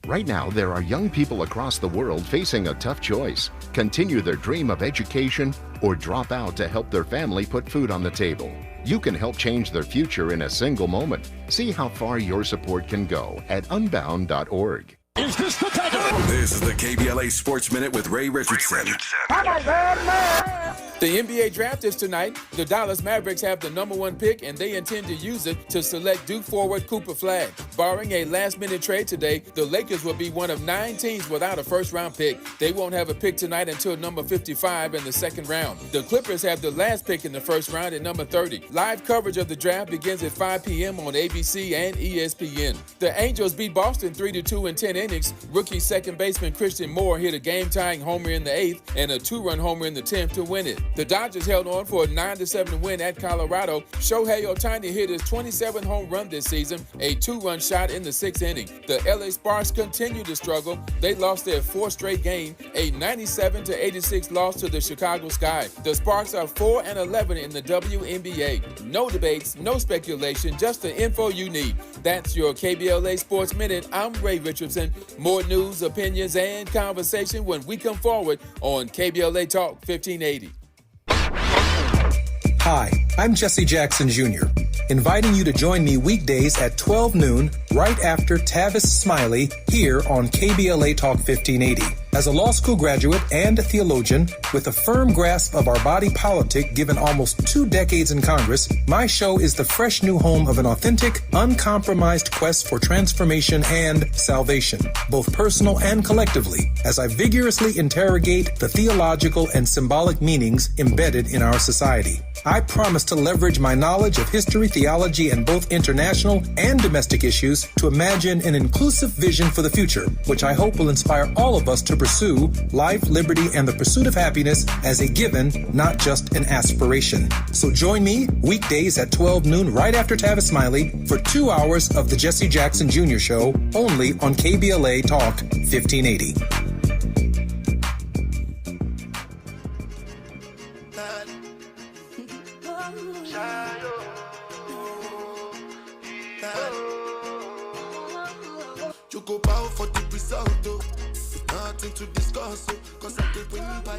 Right now, there are young people across the world facing a tough choice: continue their dream of education or drop out to help their family put food on the table. You can help change their future in a single moment. See how far your support can go at unbound.org. Is this the title? This is the KBLA Sports Minute with Ray Richardson. The NBA draft is tonight. The Dallas Mavericks have the #1 pick, and they intend to use it to select Duke forward Cooper Flagg. Barring a last-minute trade today, the Lakers will be one of 9 teams without a first-round pick. They won't have a pick tonight until number 55 in the second round. The Clippers have the last pick in the first round at number 30. Live coverage of the draft begins at 5 p.m. on ABC and ESPN. The Angels beat Boston 3-2 in 10 innings. Rookie second baseman Christian Moore hit a game-tying homer in the 8th and a 2-run homer in the 10th to win it. The Dodgers held on for a 9-7 win at Colorado. Shohei Ohtani hit his 27th home run this season, a 2-run shot in the 6th inning. The LA Sparks continue to struggle. They lost their 4th straight game, a 97-86 loss to the Chicago Sky. The Sparks are 4-11 in the WNBA. No debates, no speculation, just the info you need. That's your KBLA Sports Minute. I'm Ray Richardson. More news, opinions, and conversation when we come forward on KBLA Talk 1580. Hi, I'm Jesse Jackson Jr., inviting you to join me weekdays at 12 noon right after Tavis Smiley here on KBLA Talk 1580. As a law school graduate and a theologian with a firm grasp of our body politic given almost 2 decades in Congress, my show is the fresh new home of an authentic, uncompromised quest for transformation and salvation, both personal and collectively, as I vigorously interrogate the theological and symbolic meanings embedded in our society. I promise to leverage my knowledge of history, theology, and both international and domestic issues to imagine an inclusive vision for the future, which I hope will inspire all of us to pursue life, liberty, and the pursuit of happiness as a given, not just an aspiration. So join me weekdays at 12 noon right after Tavis Smiley for 2 hours of the Jesse Jackson Jr. Show, only on KBLA Talk 1580.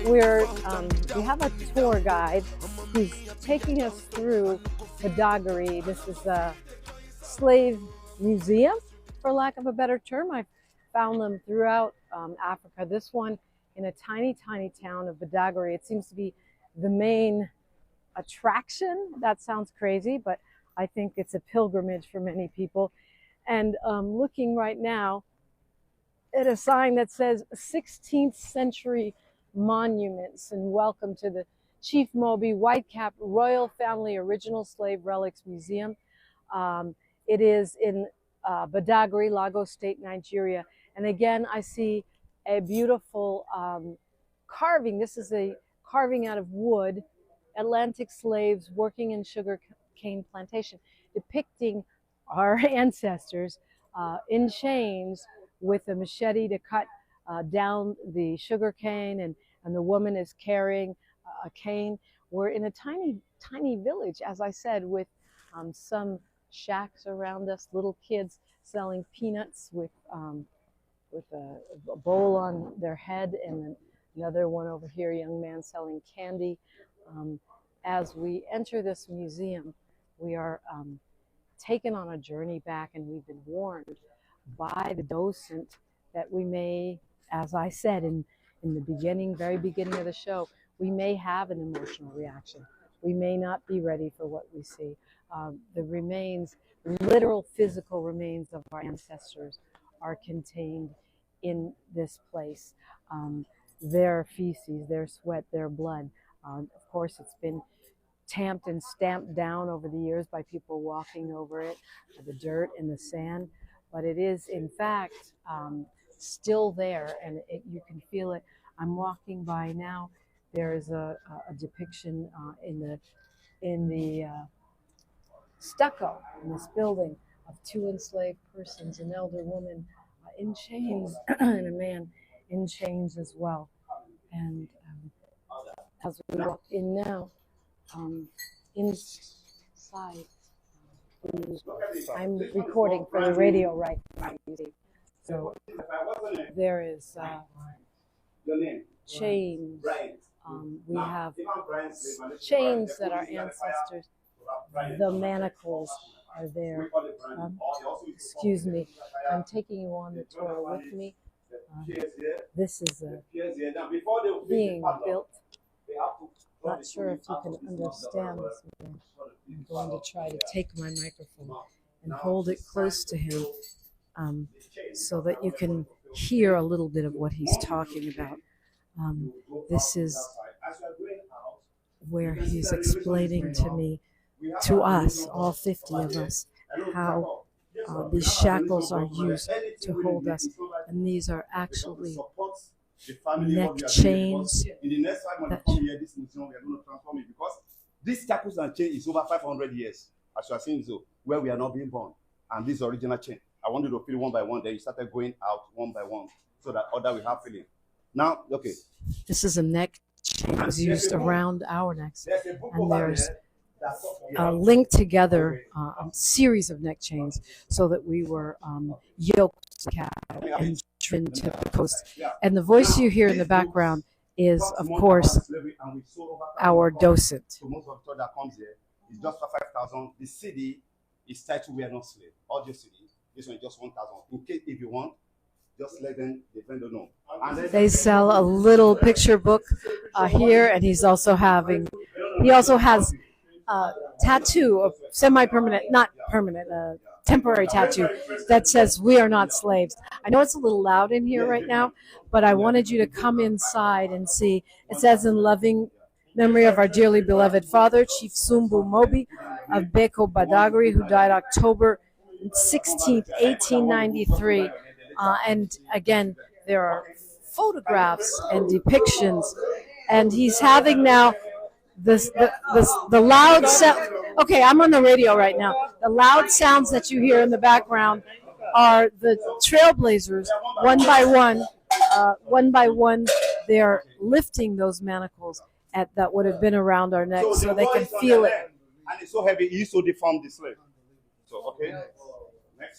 We have a tour guide who's taking us through Badagry. This is a slave museum, for lack of a better term. I've found them throughout Africa. This one in a tiny, tiny town of Badagry. It seems to be the main attraction. That sounds crazy, but I think it's a pilgrimage for many people. And looking right now at a sign that says 16th century monuments and welcome to the Chief Moby Whitecap Royal Family Original Slave Relics Museum. It is in Badagry, Lagos State, Nigeria. And again, I see a beautiful carving. This is a carving out of wood, Atlantic slaves working in sugar cane plantation, depicting our ancestors in chains with a machete to cut down the sugar cane, and the woman is carrying a cane. We're in a tiny, tiny village, as I said, with some shacks around us, little kids selling peanuts with a bowl on their head, and another one over here, young man selling candy. As we enter this museum, we are taken on a journey back, and we've been warned by the docent that we may, as I said in the beginning, very beginning of the show, we may have an emotional reaction. We may not be ready for what we see. The remains, literal physical remains of our ancestors are contained in this place. Their feces, their sweat, their blood. Of course, it's been tamped and stamped down over the years by people walking over it, the dirt and the sand, but it is in fact still there, and you can feel it. I'm walking by now. There is a depiction in the stucco in this building of 2 enslaved persons, an elder woman in chains and a man in chains as well. And as we walk in now, inside, I'm recording for the radio right now, you see. So there is chains. We have chains that our ancestors, the manacles are there. Excuse me, I'm taking you on the tour with me. This is being built. Not sure if you can understand this. I'm going to try to take my microphone and hold it close to him so that you can hear a little bit of what he's talking about. This is where he's explaining to me, to us, all 50 of us, how these shackles are used to hold us. And these are actually neck chains. In the next 5 months, come here, this museum, we are going to transform it because this shackles and chain is over 500 years, as you are seeing, so where we are not being born. And this original chain, I want you to feel one by one. Then you started going out one by one, so that other will have feeling. Now, okay. This is a neck chain that was used around our necks, and there's linked together a series of neck chains so that we were yoked to cattle and driven to the coast. And the voice you hear in the background is, of course, our docent. So most of the that comes here is just for 5,000. The CD is titled "We Are Not Slave." Audio CD. This one is just 1,000. In case if you want, just let them. The vendor know. They sell a little picture book here, and he also has tattoo, of semi-permanent, not permanent, temporary tattoo that says "We are not slaves." I know it's a little loud in here right now, but I wanted you to come inside and see. It says, "In loving memory of our dearly beloved father, Chief Sumbu Mobi of Beko Badagry, who died October 16th, 1893. And again, there are photographs and depictions, and he's having now the loud sound. Okay, I'm on the radio right now. The loud sounds that you hear in the background are the Trailblazers, one by one. They're lifting those manacles that would have been around our necks, so they can feel it. And it's so heavy, it used to deform the slave. So, okay.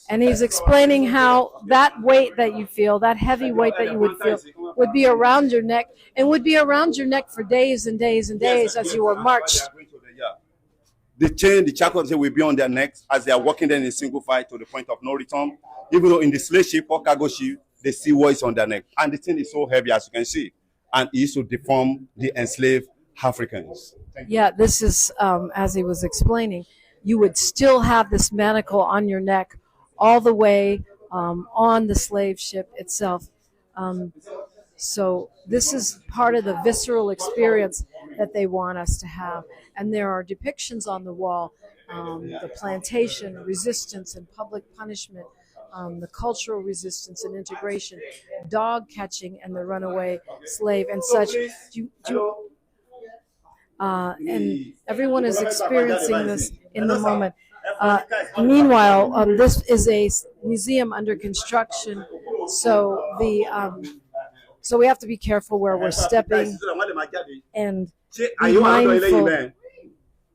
And he's explaining how that weight that you feel, that heavy weight that you would feel, would be around your neck, and would be around your neck for days and days and days as you were marched. The chain, the shackles will be on their necks as they are walking there in a single file to the point of no return. Even though in the slave ship or cargo ship, they see what is on their neck. And the thing is so heavy, as you can see. And it used to deform the enslaved Africans. Yeah, this is, as he was explaining, you would still have this manacle on your neck all the way on the slave ship itself. So this is part of the visceral experience that they want us to have. And there are depictions on the wall, the plantation, resistance and public punishment, the cultural resistance and integration, dog catching and the runaway slave and such. And everyone is experiencing this in the moment. Meanwhile, this is a museum under construction, so so we have to be careful where we're stepping and be mindful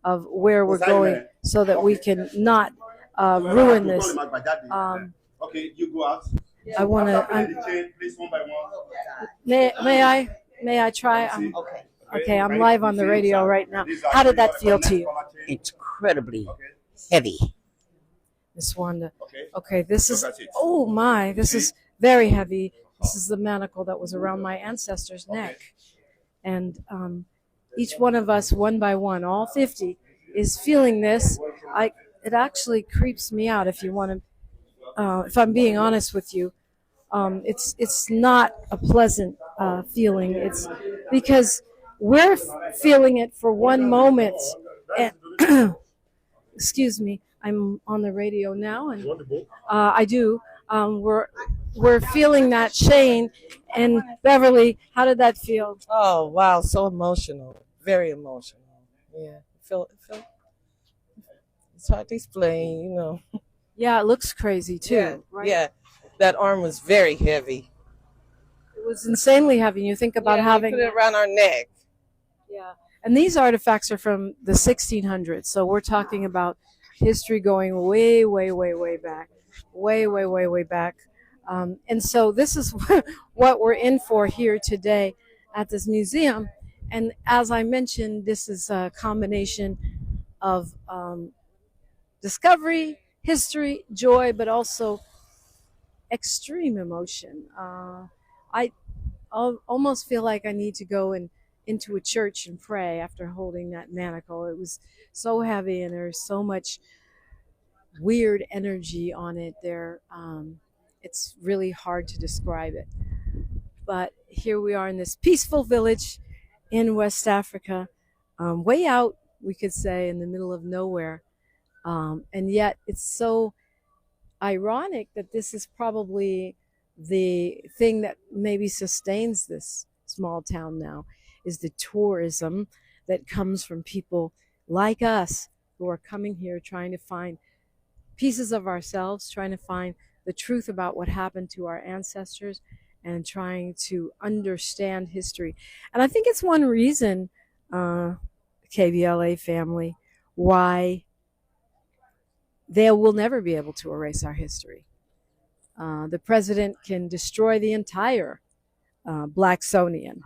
of where we're going, so that we can not ruin this. Okay, you go out. I want to. May I try? Okay, I'm live on the radio right now. How did that feel to you? Incredibly heavy. Miss Wanda. Okay, this is, oh my, this is very heavy. This is the manacle that was around my ancestor's neck. And each one of us, one by one, all 50, is feeling this. It actually creeps me out, if you want to, if I'm being honest with you. It's not a pleasant feeling. It's because we're feeling it for one moment. And excuse me, I'm on the radio now, and I do. We're feeling that chain. And Beverly, how did that feel? Oh wow, so emotional, very emotional. Yeah, feel. It's hard to explain, you know. Yeah, it looks crazy too. Yeah, right? Yeah, that arm was very heavy. It was insanely heavy. You think about having put it around our neck. Yeah, and these artifacts are from the 1600s, so we're talking about history going way, way, way, way back, way, way, way, way back. And so this is what we're in for here today at this museum. And as I mentioned, this is a combination of discovery, history, joy, but also extreme emotion. I almost feel like I need to go into a church and pray after holding that manacle. It was so heavy and there's so much weird energy on it there. It's really hard to describe it. But here we are in this peaceful village in West Africa, way out, we could say, in the middle of nowhere. And yet it's so ironic that this is probably the thing that maybe sustains this small town now, is the tourism that comes from people like us who are coming here trying to find pieces of ourselves, trying to find the truth about what happened to our ancestors, and trying to understand history. And I think it's one reason, KBLA family, why they will never be able to erase our history. The president can destroy the entire Blacksonian.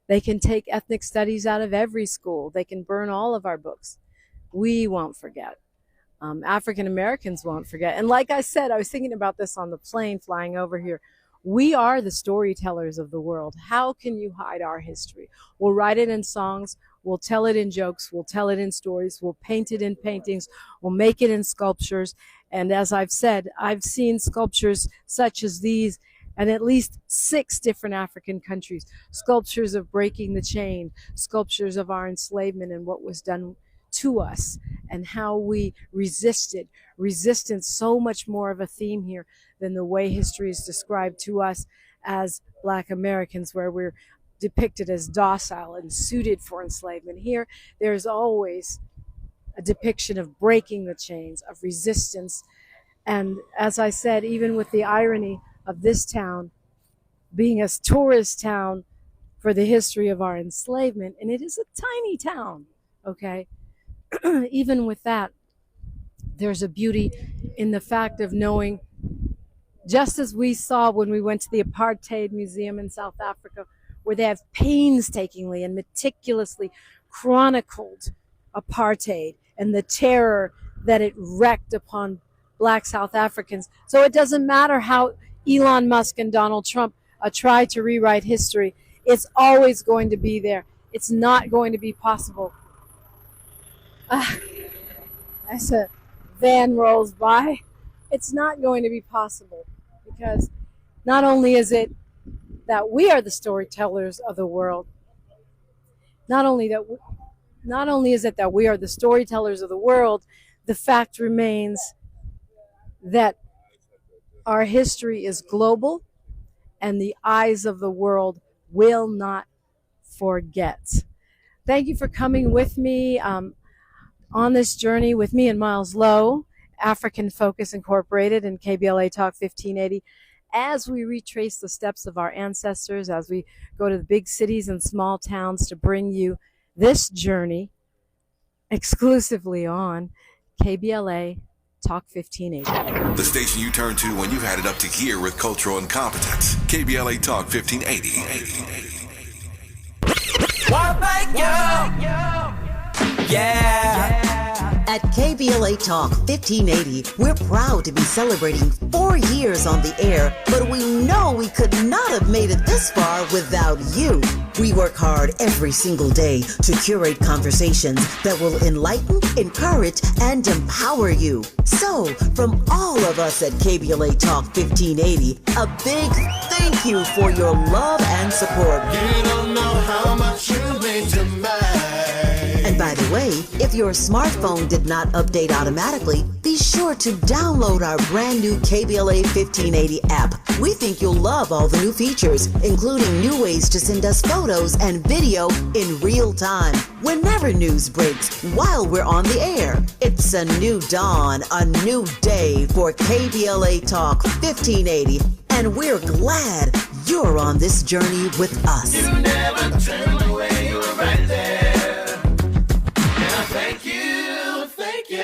They can take ethnic studies out of every school. They can burn all of our books. We won't forget. African Americans won't forget. And like I said, I was thinking about this on the plane flying over here. We are the storytellers of the world. How can you hide our history? We'll write it in songs. We'll tell it in jokes. We'll tell it in stories. We'll paint it in paintings. We'll make it in sculptures. And as I've said, I've seen sculptures such as these in at least 6 different African countries. Sculptures of breaking the chain, sculptures of our enslavement and what was done to us and how we resisted. Resistance, so much more of a theme here than the way history is described to us as Black Americans, where we're depicted as docile and suited for enslavement. Here, there's always a depiction of breaking the chains, of resistance. And as I said, even with the irony of this town being a tourist town for the history of our enslavement, and it is a tiny town, okay? Even with that, there's a beauty in the fact of knowing, just as we saw when we went to the Apartheid Museum in South Africa, where they have painstakingly and meticulously chronicled apartheid and the terror that it wreaked upon Black South Africans. So it doesn't matter how Elon Musk and Donald Trump try to rewrite history. It's always going to be there. It's not going to be possible. As a van rolls by, it's not going to be possible, because not only is it that we are the storytellers of the world, not only is it that we are the storytellers of the world, the fact remains that our history is global and the eyes of the world will not forget. Thank you for coming with me on this journey with me and Miles Lowe, African Focus Incorporated and KBLA Talk 1580, as we retrace the steps of our ancestors, as we go to the big cities and small towns to bring you this journey exclusively on KBLA Talk 1580. The station you turn to when you've had it up to gear with cultural incompetence. KBLA Talk 1580. At KBLA Talk 1580, we're proud to be celebrating 4 years on the air, but we know we could not have made it this far without you. We work hard every single day to curate conversations that will enlighten, encourage, and empower you. So, from all of us at KBLA Talk 1580, a big thank you for your love and support. You don't know how much you mean to me. And by the way, if your smartphone did not update automatically, be sure to download our brand new KBLA 1580 app. We think you'll love all the new features, including new ways to send us photos and video in real time, whenever news breaks, while we're on the air. It's a new dawn, a new day for KBLA Talk 1580, and we're glad you're on this journey with us. You never turned away, you were right there. Thank you, thank you.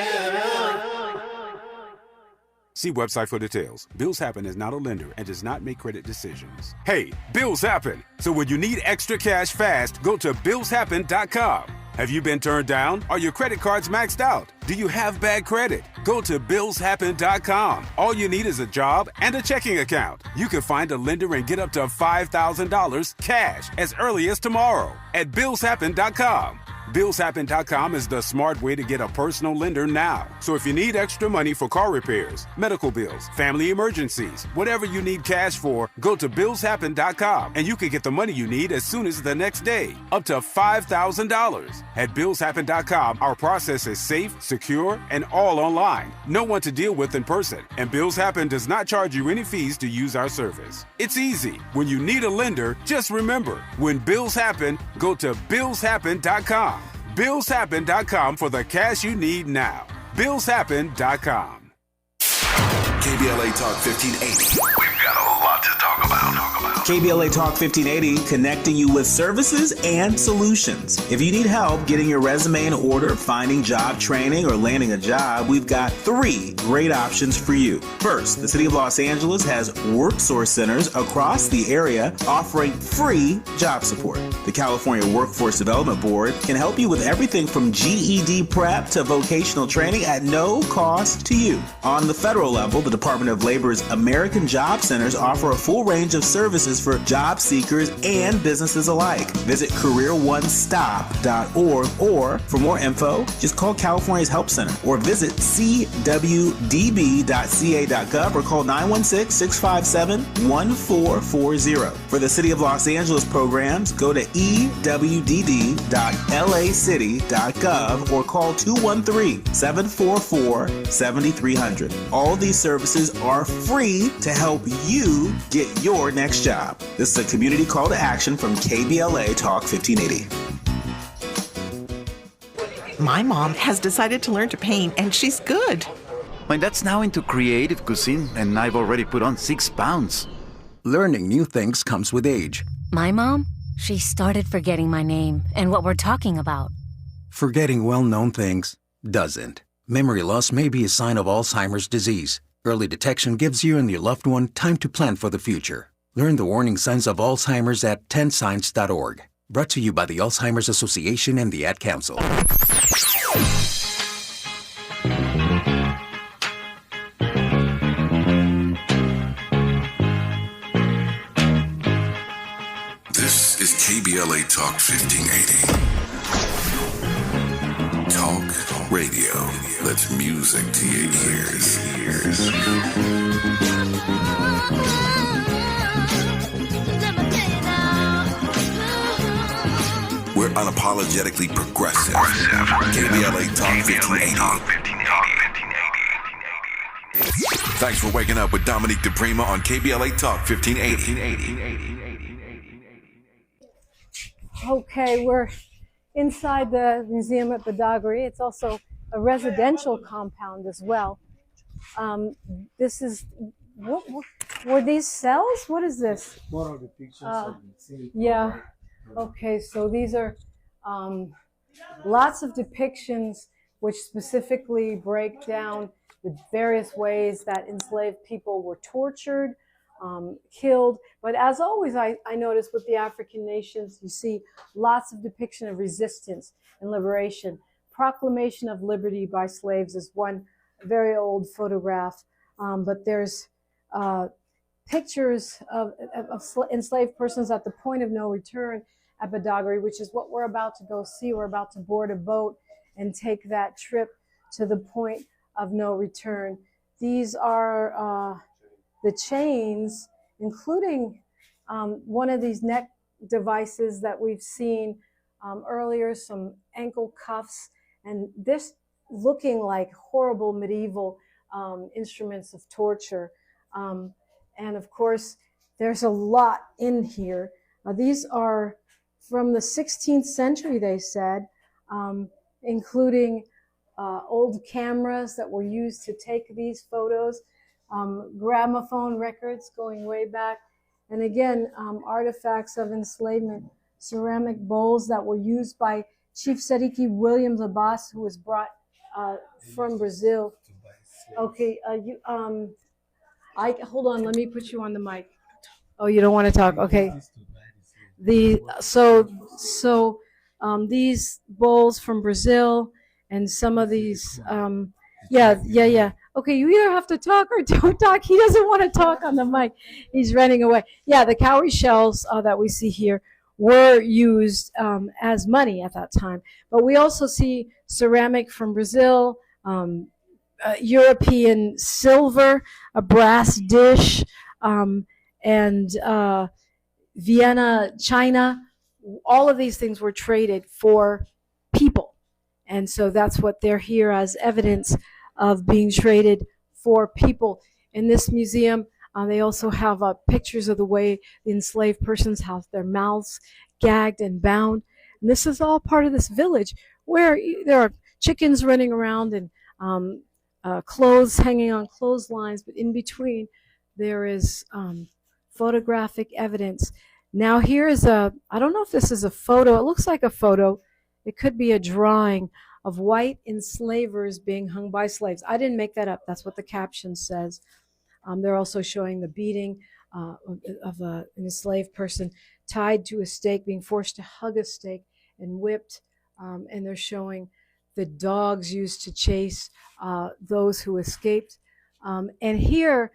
See website for details. Bills Happen is not a lender and does not make credit decisions. Hey, bills happen. So when you need extra cash fast, go to billshappen.com. Have you been turned down? Are your credit cards maxed out? Do you have bad credit? Go to billshappen.com. All you need is a job and a checking account. You can find a lender and get up to $5,000 cash as early as tomorrow at billshappen.com. Billshappen.com is the smart way to get a personal lender now. So if you need extra money for car repairs, medical bills, family emergencies, whatever you need cash for, go to billshappen.com and you can get the money you need as soon as the next day, up to $5,000. At billshappen.com, our process is safe, secure, and all online. No one to deal with in person, and Bills Happen does not charge you any fees to use our service. It's easy. When you need a lender, just remember, when bills happen, go to billshappen.com. billshappen.com for the cash you need now. billshappen.com. KBLA Talk 1580. We've got a lot to talk about. KBLA Talk 1580, connecting you with services and solutions. If you need help getting your resume in order, finding job training, or landing a job, we've got 3 great options for you. First, the City of Los Angeles has work source centers across the area offering free job support. The California Workforce Development Board can help you with everything from GED prep to vocational training at no cost to you. On the federal level, the Department of Labor's American Job Centers offer a full range of services for job seekers and businesses alike. Visit careeronestop.org, or for more info, just call California's Help Center or visit cwdb.ca.gov or call 916-657-1440. For the City of Los Angeles programs, go to ewdd.lacity.gov or call 213-744-7300. All these services are free to help you get your next job. This is a community call to action from KBLA Talk 1580. My mom has decided to learn to paint, and she's good. My dad's now into creative cuisine, and I've already put on 6 pounds. Learning new things comes with age. My mom, she started forgetting my name and what we're talking about. Forgetting well-known things doesn't. Memory loss may be a sign of Alzheimer's disease. Early detection gives you and your loved one time to plan for the future. Learn the warning signs of Alzheimer's at 10signs.org. Brought to you by the Alzheimer's Association and the Ad Council. This is KBLA Talk 1580. Talk radio. That's music to your ears. We're unapologetically progressive. KBLA Talk 1580. Thanks for waking up with Dominique DiPrima on KBLA Talk 1580. Okay, we're inside the museum at Badagry. It's also a residential compound as well. This is, what were these cells? What is this? More of the pictures. Yeah. Okay, so these are lots of depictions which specifically break down the various ways that enslaved people were tortured, killed. But as always, I notice with the African nations, you see lots of depiction of resistance and liberation. Proclamation of Liberty by slaves is one very old photograph, but there's pictures of enslaved persons at the point of no return at Badagry, which is what we're about to go see. We're about to board a boat and take that trip to the point of no return. These are the chains, including one of these neck devices that we've seen earlier, some ankle cuffs, and this looking like horrible medieval instruments of torture. And of course, there's a lot in here. These are from the 16th century, they said, including old cameras that were used to take these photos, gramophone records going way back, and again, artifacts of enslavement, ceramic bowls that were used by Chief Seriki Williams Abbas, who was brought from Brazil. Okay, I hold on. Let me put you on the mic. Oh, you don't want to talk? Okay. These bowls from Brazil and some of these, yeah. Okay, you either have to talk or don't talk. He doesn't want to talk on the mic. He's running away. Yeah, the cowrie shells that we see here were used as money at that time. But we also see ceramic from Brazil, European silver, a brass dish, and Vienna, China. All of these things were traded for people. And so that's what they're here as evidence of being traded for people. In this museum, they also have pictures of the way the enslaved persons have their mouths gagged and bound. And this is all part of this village where there are chickens running around and clothes hanging on clotheslines, but in between there is photographic evidence. Now here is I don't know if this is a photo, it looks like a photo, it could be a drawing of white enslavers being hung by slaves. I didn't make that up, that's what the caption says. They're also showing the beating of an enslaved person tied to a stake, being forced to hug a stake and whipped, and they're showing the dogs used to chase those who escaped. And here,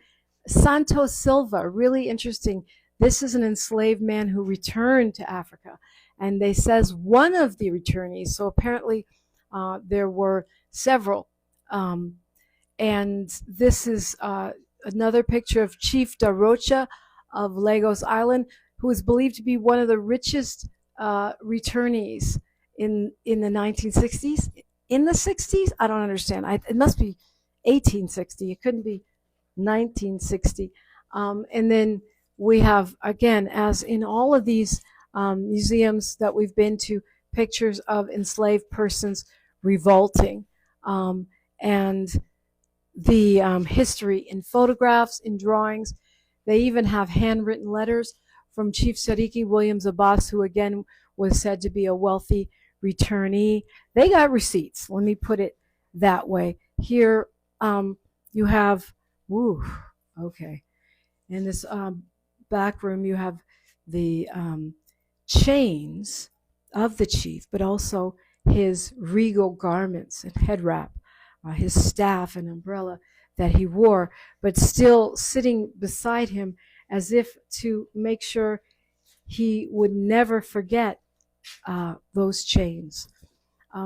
Santos Silva, really interesting. This is an enslaved man who returned to Africa. And they says one of the returnees, so apparently there were several. And this is another picture of Chief Darocha of Lagos Island, who is believed to be one of the richest returnees in the 1960s. In the 60s? I don't understand. It must be 1860. It couldn't be 1960. And then we have, again, as in all of these museums that we've been to, pictures of enslaved persons revolting. And the history in photographs, in drawings. They even have handwritten letters from Chief Sadiki Williams Abbas, who again was said to be a wealthy returnee. They got receipts, let me put it that way. Here you have, okay. In this back room you have the chains of the chief, but also his regal garments and head wrap, his staff and umbrella that he wore, but still sitting beside him as if to make sure he would never forget those chains.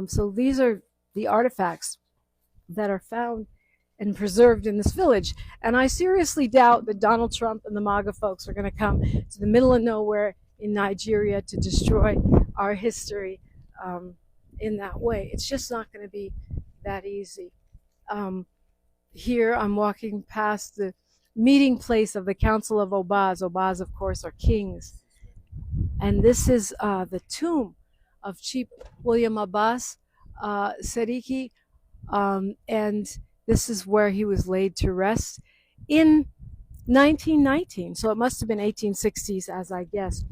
So these are the artifacts that are found and preserved in this village. And I seriously doubt that Donald Trump and the MAGA folks are going to come to the middle of nowhere in Nigeria to destroy our history in that way. It's just not going to be that easy. Here I'm walking past the meeting place of the Council of Obas. Obas, of course, are kings. And this is the tomb of Chief William Abbas Seriki. And this is where he was laid to rest in 1919. So it must have been 1860s, as I guess,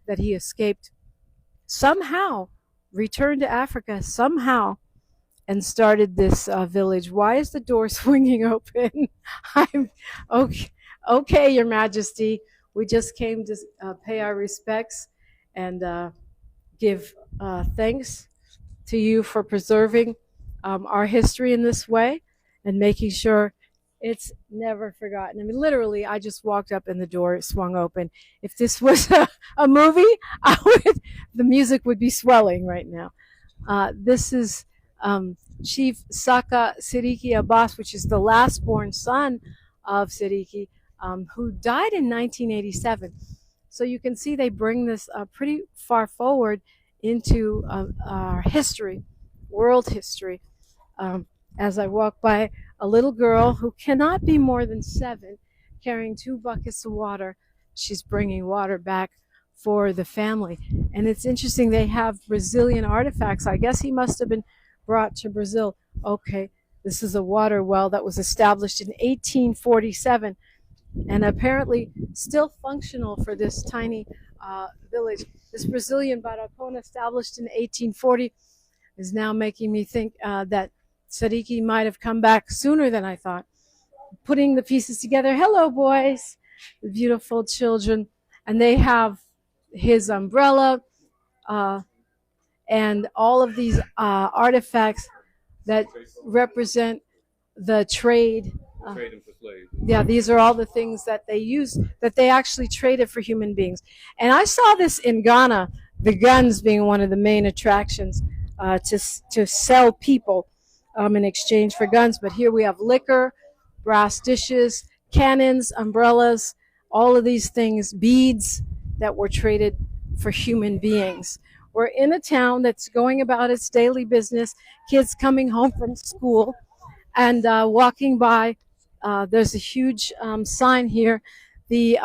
that he escaped somehow, returned to Africa somehow, and started this village. Why is the door swinging open? I'm okay, Your Majesty. We just came to pay our respects and give thanks to you for preserving our history in this way and making sure it's never forgotten. I mean, literally, I just walked up and the door swung open. If this was a movie, the music would be swelling right now. This is Chief Saka Siriki Abbas, which is the last born son of Siriki, who died in 1987. So you can see they bring this pretty far forward into our history, world history. As I walk by a little girl who cannot be more than 7, carrying 2 buckets of water. She's bringing water back for the family. And it's interesting, they have Brazilian artifacts. I guess he must have been brought to Brazil. Okay, this is a water well that was established in 1847 and apparently still functional for this tiny village. This Brazilian barracão established in 1840 is now making me think that Sadiki might have come back sooner than I thought. Putting the pieces together. Hello, boys, the beautiful children. And they have his umbrella and all of these artifacts that represent the trade. Trading for slaves. Yeah, these are all the things that they use, that they actually traded for human beings. And I saw this in Ghana, the guns being one of the main attractions to sell people in exchange for guns. But here we have liquor, brass dishes, cannons, umbrellas, all of these things, beads that were traded for human beings. We're in a town that's going about its daily business, kids coming home from school and walking by. There's a huge sign here, the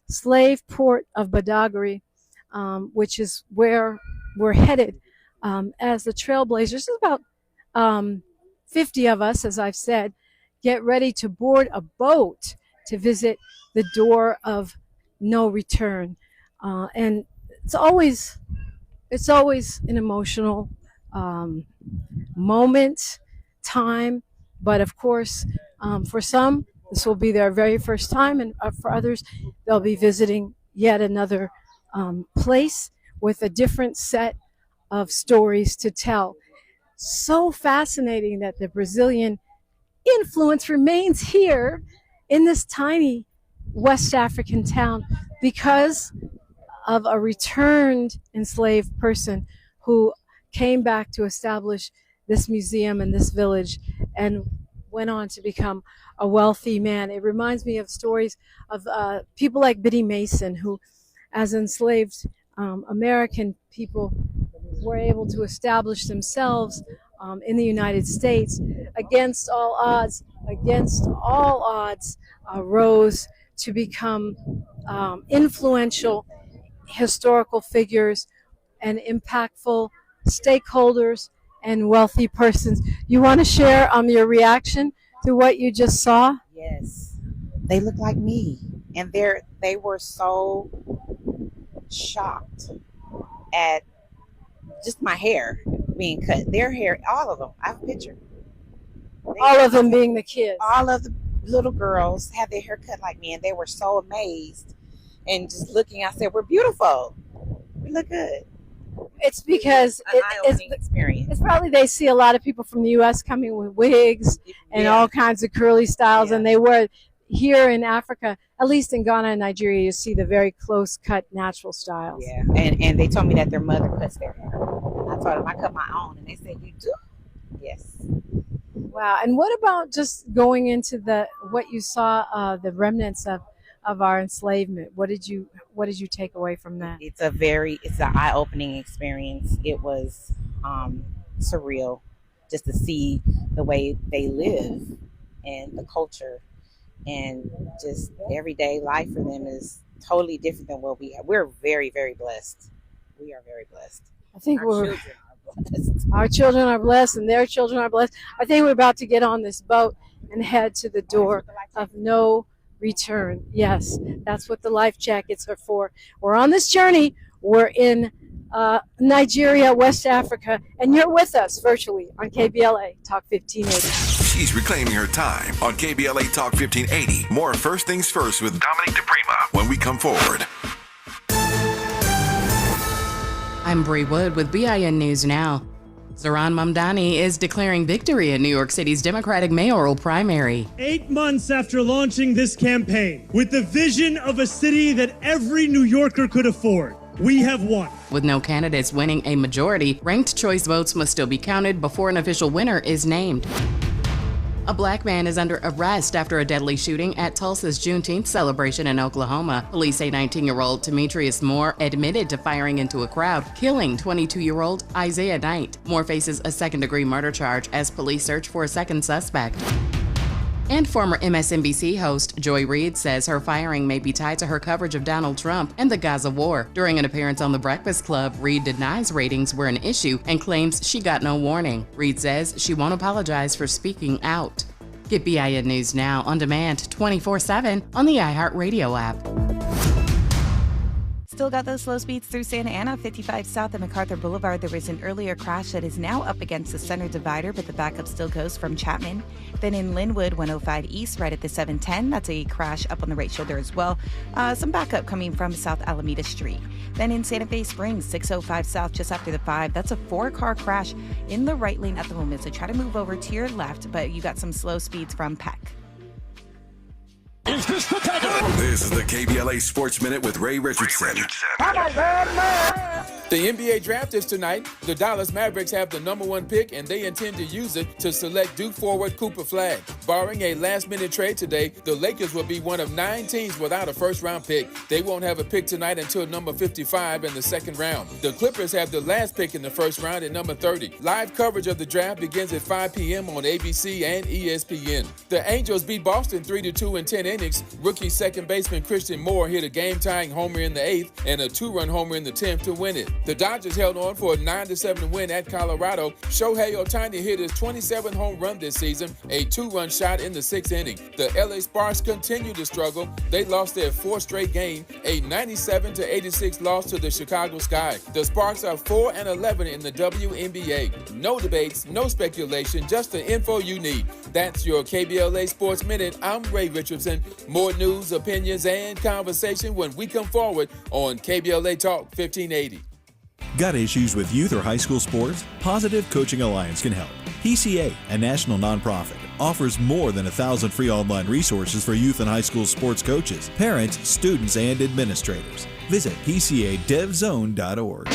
slave port of Badagry, which is where we're headed as the Trailblazers. There's about 50 of us, as I've said, get ready to board a boat to visit the door of no return. And it's always an emotional moment, time, but of course, for some, this will be their very first time, and for others, they'll be visiting yet another place with a different set of stories to tell. So fascinating that the Brazilian influence remains here in this tiny West African town because of a returned enslaved person who came back to establish this museum and this village and went on to become a wealthy man. It reminds me of stories of people like Biddy Mason, who, as enslaved American people, were able to establish themselves in the United States against all odds, rose to become influential historical figures and impactful stakeholders and wealthy persons. You want to share your reaction to what you just saw? Yes, they look like me, and they were so shocked at just my hair being cut. Their hair, all of them. I have a picture. All of them being the kids. All of the little girls had their hair cut like me, and they were so amazed. And just looking, I said, "We're beautiful. We look good." It's because it's probably they see a lot of people from the U.S. coming with wigs and all kinds of curly styles, and they wear here in Africa, at least in Ghana and Nigeria, you see the very close cut natural styles. Yeah, and they told me that their mother cuts their hair. I told them I cut my own, and they said, "You do?" Yes. Wow. And what about just going into what you saw, the remnants of our enslavement? What did you take away from that? It's an eye-opening experience. It was surreal just to see the way they live and the culture, and just everyday life for them is totally different than what we have. We're very, very blessed. We are very blessed. I think our children are blessed. Our children are blessed, and their children are blessed. I think we're about to get on this boat and head to the door of no return. Yes, that's what the life jackets are for. We're on this journey. We're in Nigeria, West Africa, and you're with us virtually on KBLA Talk 1580. She's reclaiming her time on KBLA Talk 1580. More First Things First with Dominique DiPrima when we come forward. I'm Bree Wood with BIN News Now. Zohran Mamdani is declaring victory in New York City's Democratic mayoral primary. 8 months after launching this campaign, with the vision of a city that every New Yorker could afford, we have won. With no candidates winning a majority, ranked choice votes must still be counted before an official winner is named. A black man is under arrest after a deadly shooting at Tulsa's Juneteenth celebration in Oklahoma. Police say 19-year-old Demetrius Moore admitted to firing into a crowd, killing 22-year-old Isaiah Knight. Moore faces a second-degree murder charge as police search for a second suspect. And former MSNBC host Joy Reid says her firing may be tied to her coverage of Donald Trump and the Gaza war. During an appearance on The Breakfast Club, Reid denies ratings were an issue and claims she got no warning. Reid says she won't apologize for speaking out. Get BIN News Now on demand 24/7 on the iHeartRadio app. Still got those slow speeds through Santa Ana, 55 south of MacArthur Boulevard. There was an earlier crash that is now up against the center divider, but the backup still goes from Chapman. Then in Linwood, 105 east, right at the 710. That's a crash up on the right shoulder as well. Some backup coming from South Alameda Street. Then in Santa Fe Springs, 605 south, just after the 5. That's a 4-car crash in the right lane at the moment. So try to move over to your left, but you got some slow speeds from Peck. This is the KBLA Sports Minute with Ray Richardson. The NBA draft is tonight. The Dallas Mavericks have the #1 pick, and they intend to use it to select Duke forward Cooper Flagg. Barring a last-minute trade today, the Lakers will be one of 9 teams without a first-round pick. They won't have a pick tonight until number 55 in the second round. The Clippers have the last pick in the first round at number 30. Live coverage of the draft begins at 5 p.m. on ABC and ESPN. The Angels beat Boston 3-2 in 10 innings. Rookie second baseman Christian Moore hit a game-tying homer in the 8th and a 2-run homer in the 10th to win it. The Dodgers held on for a 9-7 win at Colorado. Shohei Ohtani hit his 27th home run this season, a 2-run shot in the 6th inning. The LA Sparks continue to struggle. They lost their 4th straight game, a 97-86 loss to the Chicago Sky. The Sparks are 4-11 in the WNBA. No debates, no speculation, just the info you need. That's your KBLA Sports Minute. I'm Ray Richardson. More news, opinions, and conversation when we come forward on KBLA Talk 1580. Got issues with youth or high school sports? Positive Coaching Alliance can help. PCA, a national nonprofit, offers more than 1,000 free online resources for youth and high school sports coaches, parents, students, and administrators. Visit PCADevZone.org.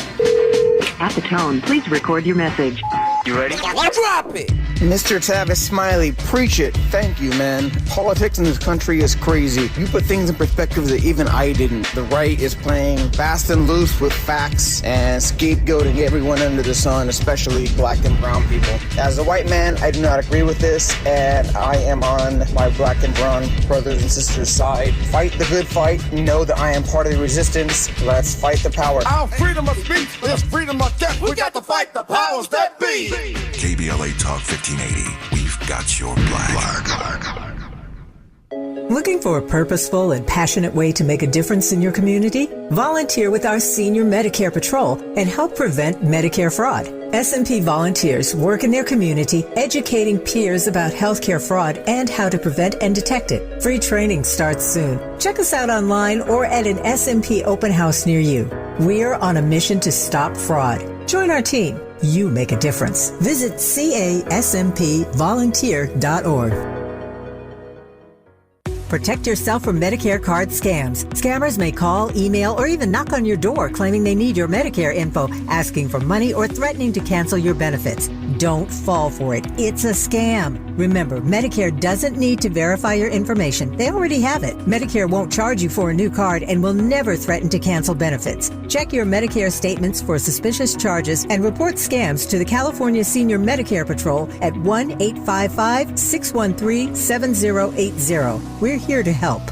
At the tone, please record your message. You ready? Drop it! Mr. Tavis Smiley, preach it. Thank you, man. Politics in this country is crazy. You put things in perspective that even I didn't. The right is playing fast and loose with facts and scapegoating everyone under the sun, especially black and brown people. As a white man, I do not agree with this, and I am on my black and brown brothers and sisters' side. Fight the good fight. Know that I am part of the resistance. Let's fight the power. Our freedom of speech is freedom of death. We got to fight the powers that be. KBLA Talk 1580. We've got your black. Looking for a purposeful and passionate way to make a difference in your community? Volunteer with our Senior Medicare Patrol and help prevent Medicare fraud. S&P volunteers work in their community educating peers about healthcare fraud and how to prevent and detect it. Free training starts soon. Check us out online or at an S&P open house near you. We're on a mission to stop fraud. Join our team. You make a difference. Visit caspvolunteer.org. Protect yourself from Medicare card scams. Scammers may call, email, or even knock on your door claiming they need your Medicare info, asking for money or threatening to cancel your benefits. Don't fall for it. It's a scam. Remember, Medicare doesn't need to verify your information. They already have it. Medicare won't charge you for a new card and will never threaten to cancel benefits. Check your Medicare statements for suspicious charges and report scams to the California Senior Medicare Patrol at 1-855-613-7080. We're here to help.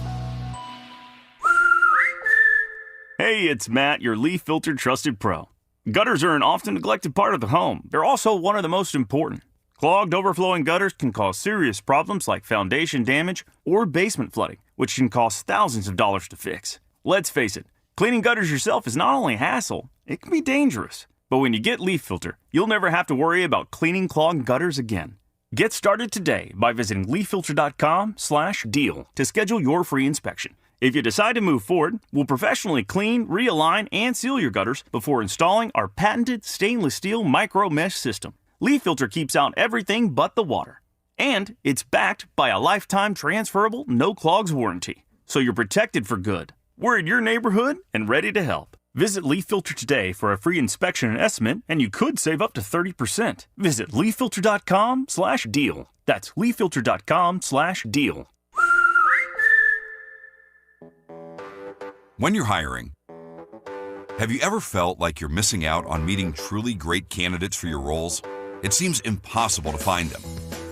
Hey, it's Matt, your leaf filter trusted pro. Gutters are an often neglected part of the home. They're also one of the most important. Clogged, overflowing gutters can cause serious problems like foundation damage or basement flooding, which can cost thousands of dollars to fix. Let's face it, cleaning gutters yourself is not only a hassle, it can be dangerous. But when you get Leaf Filter, you'll never have to worry about cleaning clogged gutters again. Get started today by visiting leaffilter.com/deal to schedule your free inspection. If you decide to move forward, we'll professionally clean, realign, and seal your gutters before installing our patented stainless steel micro mesh system. Leaf Filter keeps out everything but the water. And it's backed by a lifetime transferable no clogs warranty. So you're protected for good. We're in your neighborhood and ready to help. Visit Leaf Filter today for a free inspection and estimate, and you could save up to 30%. Visit leaffilter.com/deal. That's leaffilter.com/deal. When you're hiring, have you ever felt like you're missing out on meeting truly great candidates for your roles? It seems impossible to find them,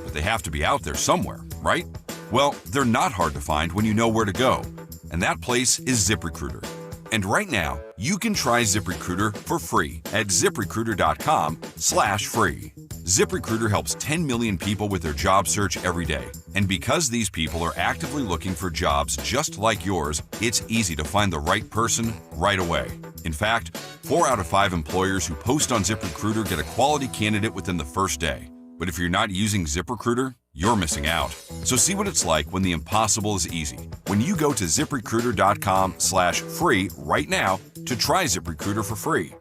but they have to be out there somewhere, right? Well, they're not hard to find when you know where to go, and that place is ZipRecruiter. And right now, you can try ZipRecruiter for free at ziprecruiter.com/free. ZipRecruiter helps 10 million people with their job search every day. And because these people are actively looking for jobs just like yours, it's easy to find the right person right away. In fact, 4 out of 5 employers who post on ZipRecruiter get a quality candidate within the first day. But if you're not using ZipRecruiter, you're missing out. So see what it's like when the impossible is easy. When you go to ziprecruiter.com/free right now to try ZipRecruiter for free.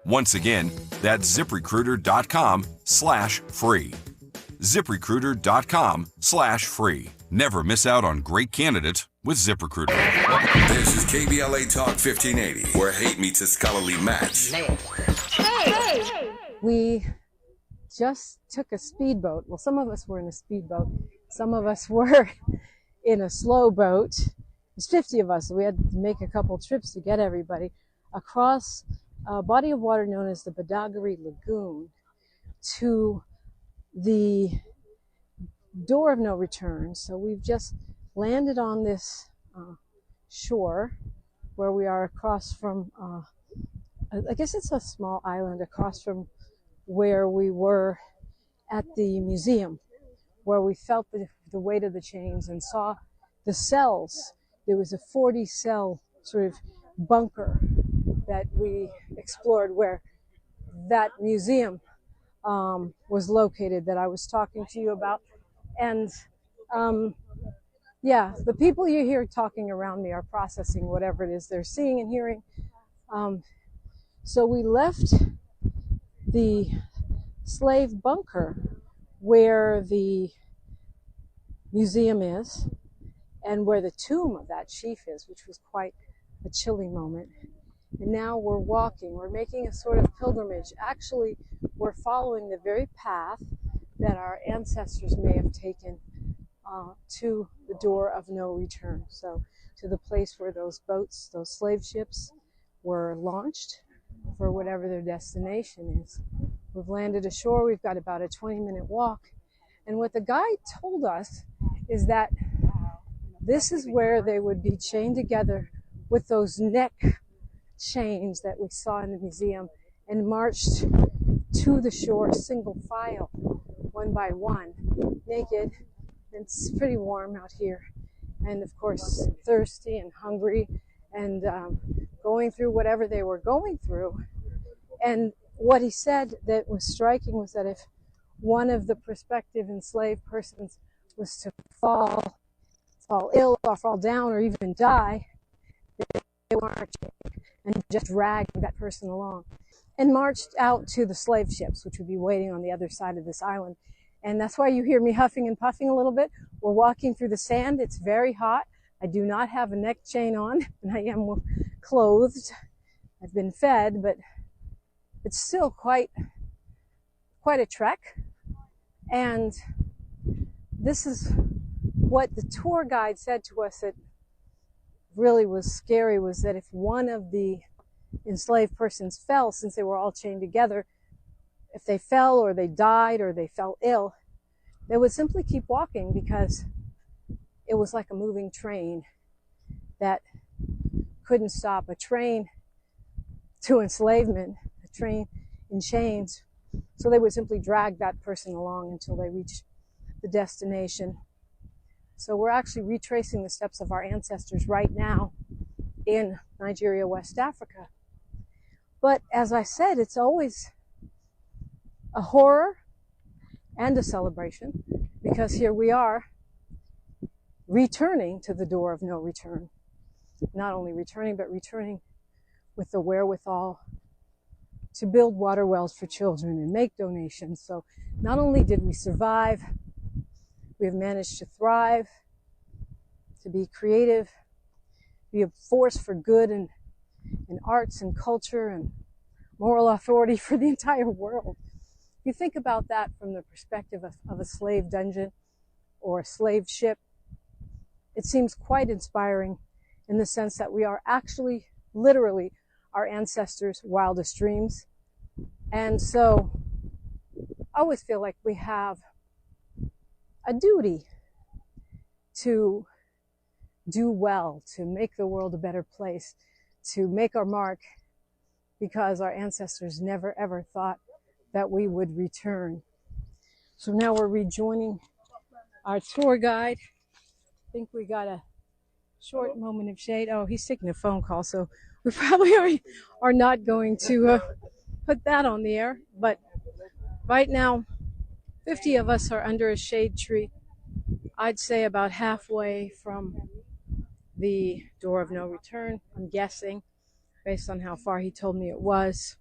Once again, that's ziprecruiter.com/free. ziprecruiter.com/free. Never miss out on great candidates with ZipRecruiter. This is KBLA Talk 1580, where hate meets a scholarly match. We just took a speedboat. Well, some of us were in a speedboat. Some of us were in a slow boat. There's 50 of us, so we had to make a couple trips to get everybody across a body of water known as the Badagry Lagoon to the door of no return. So we've just landed on this shore where we are across from, I guess it's a small island across from where we were at the museum, where we felt the weight of the chains and saw the cells. There was a 40-cell sort of bunker that we explored where that museum was located that I was talking to you about. And yeah, the people you hear talking around me are processing whatever it is they're seeing and hearing. So we left the slave bunker where the museum is and where the tomb of that chief is, which was quite a chilling moment. And now we're walking, we're making a sort of pilgrimage. Actually, we're following the very path that our ancestors may have taken to the door of no return. So to the place where those boats, those slave ships were launched for whatever their destination is. We've landed ashore, we've got about a 20-minute walk. And what the guide told us is that this is where they would be chained together with those neck chains that we saw in the museum and marched to the shore single file, one by one, naked. It's pretty warm out here. And of course, thirsty and hungry and going through whatever they were going through. And what he said that was striking was that if one of the prospective enslaved persons was to fall ill or fall down or even die, they marched and just dragged that person along and marched out to the slave ships, which would be waiting on the other side of this island. And that's why you hear me huffing and puffing a little bit. We're walking through the sand. It's very hot. I do not have a neck chain on, and I am clothed. I've been fed, but it's still quite a trek. And this is what the tour guide said to us that really was scary, was that if one of the enslaved persons fell, since they were all chained together, if they fell or they died or they fell ill, they would simply keep walking because it was like a moving train that couldn't stop. A train to enslavement, a train in chains. So they would simply drag that person along until they reached the destination. So we're actually retracing the steps of our ancestors right now in Nigeria, West Africa. But as I said, it's always a horror and a celebration, because here we are returning to the door of no return. Not only returning, but returning with the wherewithal to build water wells for children and make donations. So not only did we survive, we have managed to thrive, to be creative, be a force for good in arts and culture and moral authority for the entire world. If you think about that from the perspective of a slave dungeon or a slave ship, it seems quite inspiring in the sense that we are actually, literally, our ancestors' wildest dreams. And so I always feel like we have a duty to do well, to make the world a better place, to make our mark, because our ancestors never ever thought that we would return. So now we're rejoining our tour guide. I think we got a short moment of shade. Oh, he's taking a phone call, so we probably are not going to put that on the air. But right now, 50 of us are under a shade tree. I'd say about halfway from the door of no return, I'm guessing, based on how far he told me it was.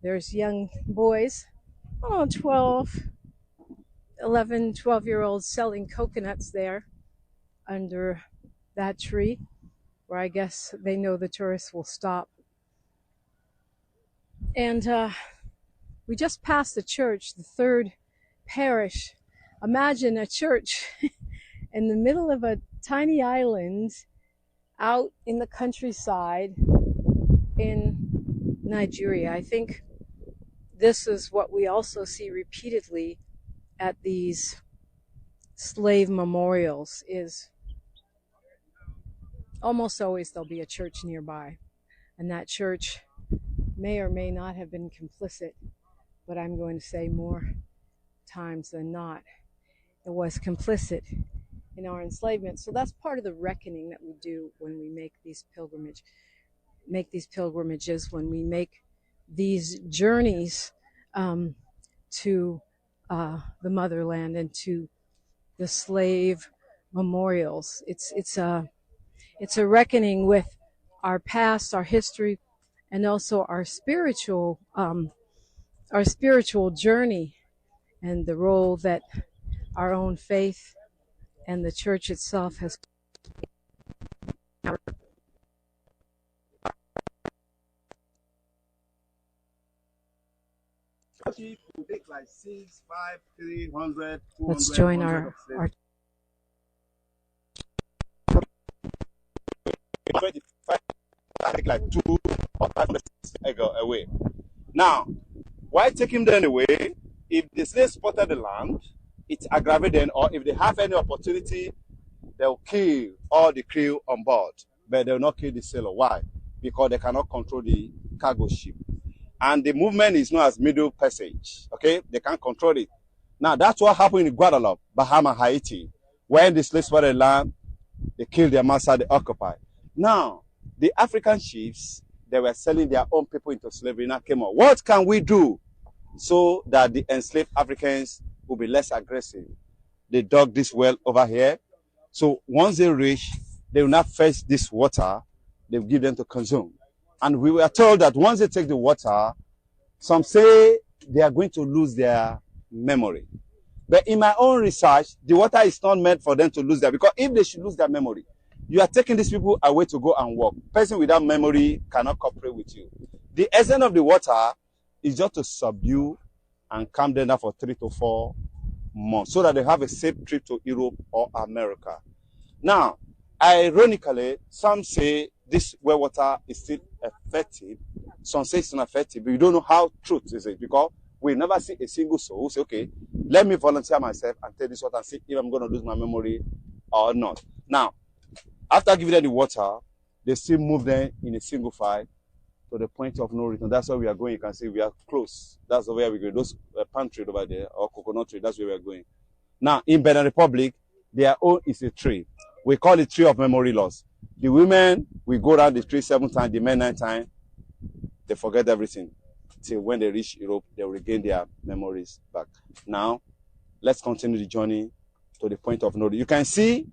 There's young boys, 11, 12-year-olds selling coconuts there under that tree, where I guess they know the tourists will stop. And we just passed the church, the third parish. Imagine a church in the middle of a tiny island out in the countryside in Nigeria. I think this is what we also see repeatedly at these slave memorials, is almost always there'll be a church nearby, and that church may or may not have been complicit, but I'm going to say more times than not it was complicit in our enslavement. So that's part of the reckoning that we do when we make these pilgrimages, when we make these journeys to the motherland and to the slave memorials. It's a reckoning with our past, our history, and also our spiritual journey, and the role that our own faith and the church itself has. Like 6, 5, 300, 200. Let's join our 25, I think like 2 or 500 away. Now, why taking them away? If the slaves spotted the land, it's aggravated them, or if they have any opportunity, they'll kill all the crew on board, but they'll not kill the sailor. Why? Because they cannot control the cargo ship. And the movement is known as Middle Passage, okay? They can't control it. Now, that's what happened in Guadeloupe, Bahama, Haiti. When the slaves spotted the land, they killed their master, they occupied. Now, the African chiefs, they were selling their own people into slavery. Now came on, what can we do so that the enslaved Africans will be less aggressive? They dug this well over here. So once they reach, they will not fetch this water, they will give them to consume. And we were told that once they take the water, some say they are going to lose their memory. But in my own research, the water is not meant for them to lose their, because if they should lose their memory, you are taking these people away to go and work. Person without memory cannot cooperate with you. The essence of the water is just to subdue and calm them down for 3 to 4 months so that they have a safe trip to Europe or America. Now, ironically, some say this well water is still effective. Some say it's not effective, but you don't know how truth is it, because we never see a single soul who say, okay, let me volunteer myself and take this water and see if I'm going to lose my memory or not. Now, after giving them the water, they still move them in a single file to the point of no return. That's where we are going. You can see we are close. That's where we're going. Those palm tree over there, or coconut tree, that's where we are going. Now, in Benin Republic, their own is a tree. We call it tree of memory loss. The women, we go around the tree 7 times, the men 9 times. They forget everything. Till when they reach Europe, they will regain their memories back. Now, let's continue the journey to the point of no return. You can see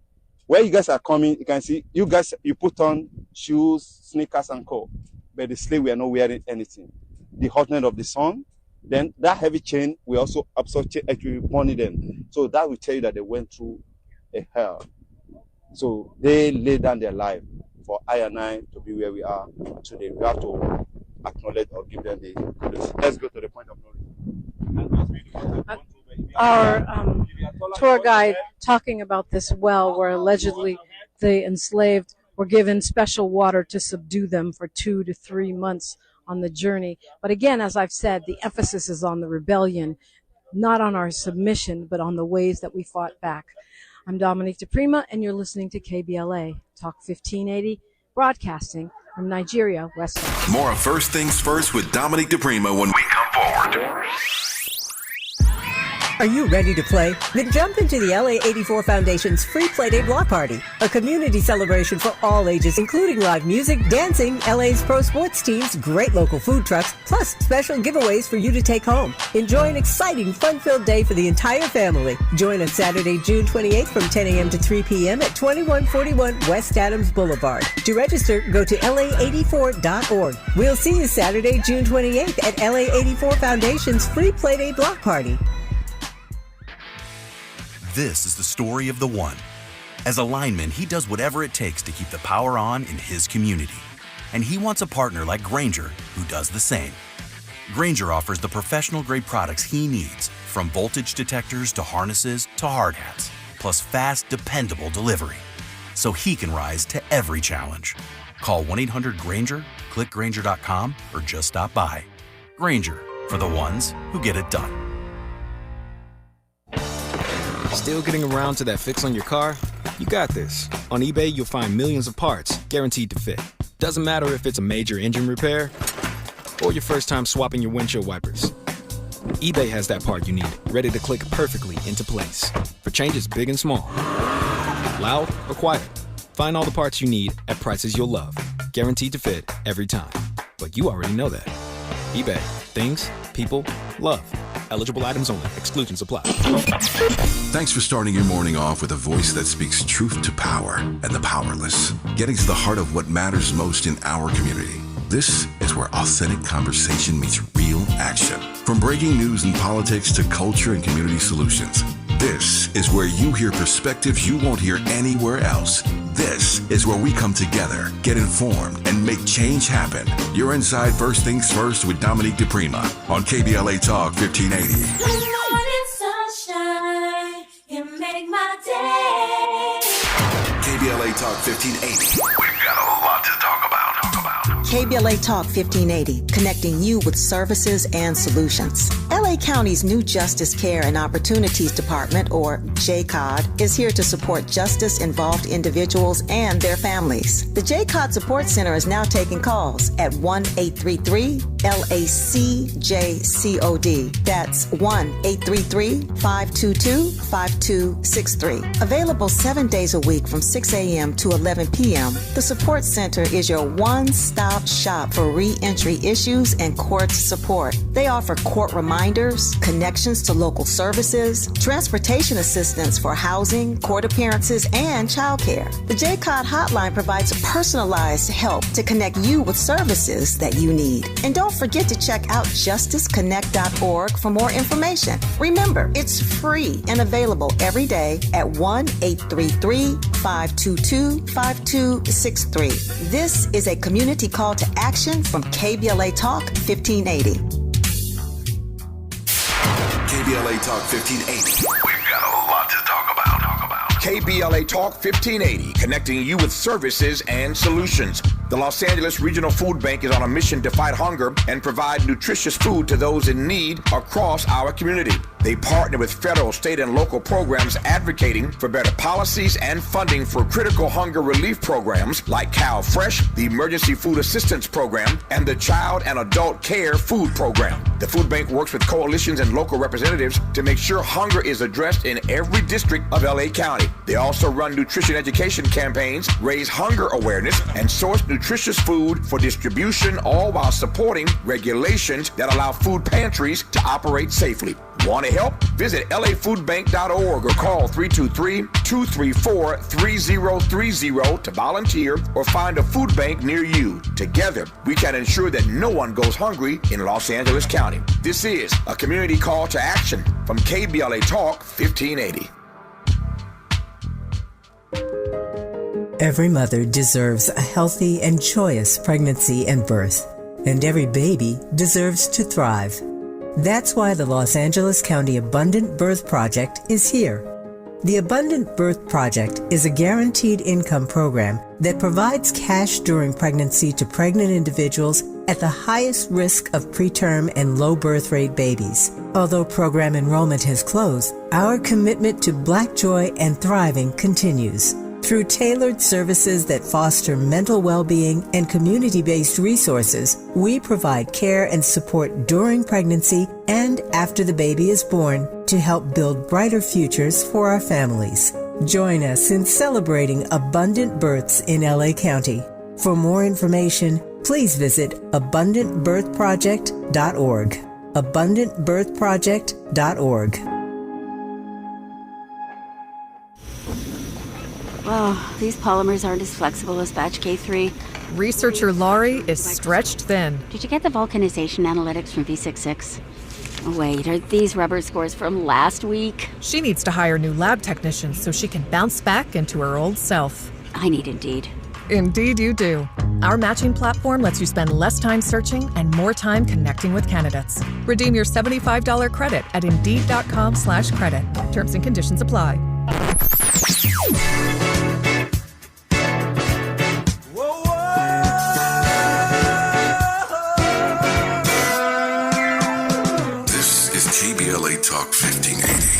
where you guys are coming. You can see you guys, you put on shoes, sneakers, and co. But the slave, we are not wearing anything. The hotness of the sun, then that heavy chain, we also absorb actually money them. So that will tell you that they went through a hell. So they laid down their life for I and I to be where we are today. We have to acknowledge or give them the kudos. Let's go to the point of knowledge. Our tour guide talking about this well where allegedly the enslaved were given special water to subdue them for 2 to 3 months on the journey. But again, as I've said, the emphasis is on the rebellion, not on our submission, but on the ways that we fought back. I'm Dominique DiPrima, and you're listening to KBLA, Talk 1580, broadcasting from Nigeria, West Side. More of First Things First with Dominique DiPrima when we come forward. Are you ready to play? Then jump into the LA 84 Foundation's free Playdate Block Party, a community celebration for all ages, including live music, dancing, LA's pro sports teams, great local food trucks, plus special giveaways for you to take home. Enjoy an exciting, fun-filled day for the entire family. Join us Saturday, June 28th from 10 a.m. to 3 p.m. at 2141 West Adams Boulevard. To register, go to la84.org. We'll see you Saturday, June 28th at LA 84 Foundation's free Playdate Block Party. This is the story of the one. As a lineman, he does whatever it takes to keep the power on in his community. And he wants a partner like Grainger who does the same. Grainger offers the professional-grade products he needs, from voltage detectors to harnesses to hard hats, plus fast, dependable delivery, so he can rise to every challenge. Call 1-800-GRAINGER, click Grainger.com, or just stop by. Grainger, for the ones who get it done. Still getting around to that fix on your car? You got this. On eBay, you'll find millions of parts guaranteed to fit. Doesn't matter if it's a major engine repair or your first time swapping your windshield wipers. eBay has that part you need, ready to click perfectly into place for changes big and small. Loud or quiet, find all the parts you need at prices you'll love. Guaranteed to fit every time. But you already know that. eBay. Things, people, love. Eligible items only. Exclusions apply. Thanks for starting your morning off with a voice that speaks truth to power and the powerless, getting to the heart of what matters most in our community. This is where authentic conversation meets real action. From breaking news and politics to culture and community solutions, this is where you hear perspectives you won't hear anywhere else. This is where we come together, get informed, and make change happen. You're inside First Things First with Dominique DiPrima on KBLA Talk 1580. Good morning, sunshine. You make my day. KBLA Talk 1580. We've got a lot to talk about. KBLA Talk 1580, connecting you with services and solutions. LA County's new Justice Care and Opportunities Department, or JCOD, is here to support justice-involved individuals and their families. The JCOD Support Center is now taking calls at 1-833-LACJCOD. That's 1-833-522-5263. Available 7 days a week from 6 a.m. to 11 p.m., the Support Center is your one-stop shop for re-entry issues and court support. They offer court reminders, connections to local services, transportation assistance for housing, court appearances, and childcare. The JCOD hotline provides personalized help to connect you with services that you need. And don't forget to check out justiceconnect.org for more information. Remember, it's free and available every day at 1-833-522-5263. This is a community call to action from KBLA Talk 1580. KBLA Talk 1580. We've got a lot to talk about. KBLA Talk 1580, connecting you with services and solutions. The Los Angeles Regional Food Bank is on a mission to fight hunger and provide nutritious food to those in need across our community. They partner with federal, state, and local programs advocating for better policies and funding for critical hunger relief programs like Cal Fresh, the Emergency Food Assistance Program, and the Child and Adult Care Food Program. The food bank works with coalitions and local representatives to make sure hunger is addressed in every district of LA County. They also run nutrition education campaigns, raise hunger awareness, and source nutritious food for distribution, all while supporting regulations that allow food pantries to operate safely. Want to help? Visit lafoodbank.org or call 323-234-3030 to volunteer or find a food bank near you. Together, we can ensure that no one goes hungry in Los Angeles County. This is a community call to action from KBLA Talk 1580. Every mother deserves a healthy and joyous pregnancy and birth, and every baby deserves to thrive. That's why the Los Angeles County Abundant Birth Project is here. The Abundant Birth Project is a guaranteed income program that provides cash during pregnancy to pregnant individuals at the highest risk of preterm and low birth rate babies. Although program enrollment has closed, our commitment to Black joy and thriving continues. Through tailored services that foster mental well-being and community-based resources, we provide care and support during pregnancy and after the baby is born to help build brighter futures for our families. Join us in celebrating abundant births in LA County. For more information, please visit abundantbirthproject.org. abundantbirthproject.org. Oh, these polymers aren't as flexible as batch K3. Researcher Laurie is stretched thin. Did you get the vulcanization analytics from V66? Oh, wait, are these rubber scores from last week? She needs to hire new lab technicians so she can bounce back into her old self. I need Indeed. Indeed you do. Our matching platform lets you spend less time searching and more time connecting with candidates. Redeem your $75 credit at Indeed.com/credit. Terms and conditions apply. This is KBLA Talk 1580.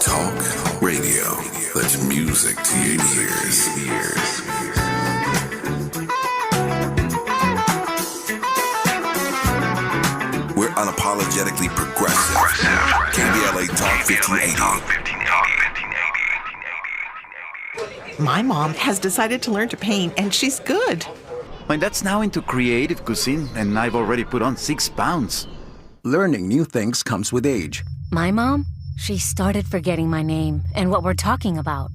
Talk radio. That's music to your ears. We're unapologetically progressive. KBLA Talk 1580. My mom has decided to learn to paint, and she's good. My dad's now into creative cuisine, and I've already put on 6 pounds. Learning new things comes with age. My mom? She started forgetting my name and what we're talking about.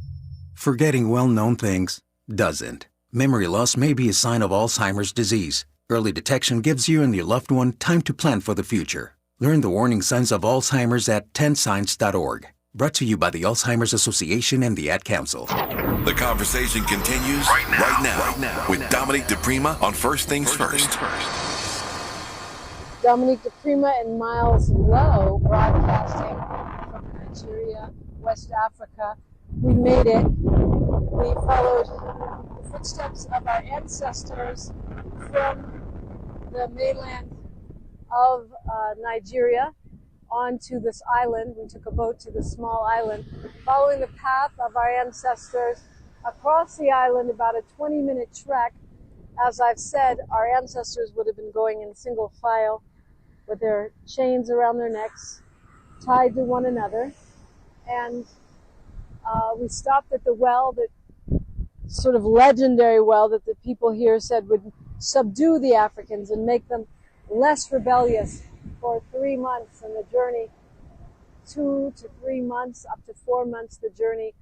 Forgetting well-known things doesn't. Memory loss may be a sign of Alzheimer's disease. Early detection gives you and your loved one time to plan for the future. Learn the warning signs of Alzheimer's at 10signs.org. Brought to you by the Alzheimer's Association and the Ad Council. The conversation continues right now with Dominique DiPrima on First Things First. Dominique DiPrima and Miles Low broadcasting from Nigeria, West Africa. We made it. We followed the footsteps of our ancestors from the mainland of Nigeria onto this island. We took a boat to the small island, following the path of our ancestors across the island, about a 20-minute trek. As I've said, our ancestors would have been going in single file with their chains around their necks, tied to one another. And we stopped at the well, that sort of legendary well that the people here said would subdue the Africans and make them less rebellious for 3 months. And the journey, 2 to 3 months, up to 4 months, the journey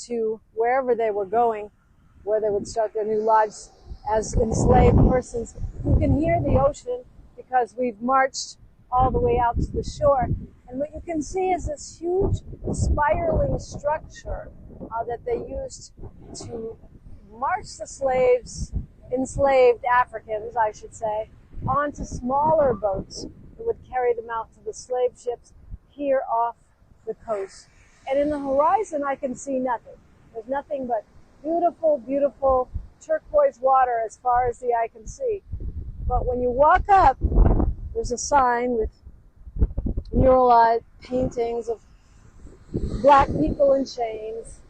to wherever they were going, where they would start their new lives as enslaved persons. You can hear the ocean because we've marched all the way out to the shore. And what you can see is this huge spiraling structure that they used to march the slaves, enslaved Africans, I should say, onto smaller boats that would carry them out to the slave ships here off the coast. And in the horizon, I can see nothing. There's nothing but beautiful, beautiful turquoise water as far as the eye can see. But when you walk up, there's a sign with muralized paintings of black people in chains,